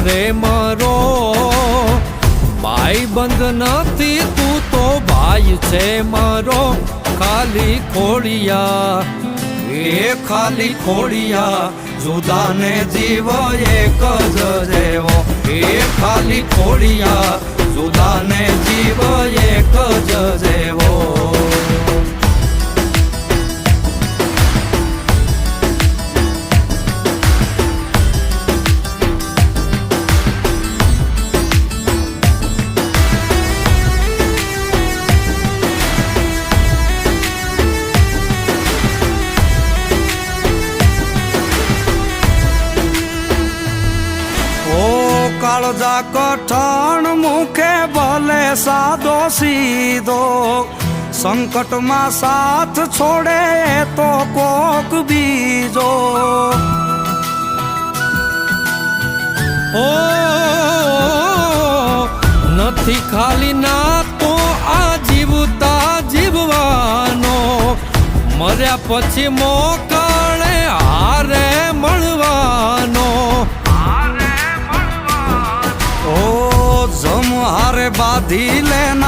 રે મારો ભાઈ બંધ નથી તું તો ભાઈ છે મારો ખાલી ખોડિયા એ ખાલી ખોડિયા જુદાને જીવ એક જ જેવો એ ખાલી ખોડિયા જુદાને જીવ એક જ જેવો કાળજા કઠણ મુખે ભલે સાદો સીધો સંકટમાં સાથ છોડે તો કોક બીજો ઓ નથી ખાલી ના તો આ જીવતા જીવવાનો મર્યા પછી મોકળે હારે મળવાનો જમ હારે બાંધી લેના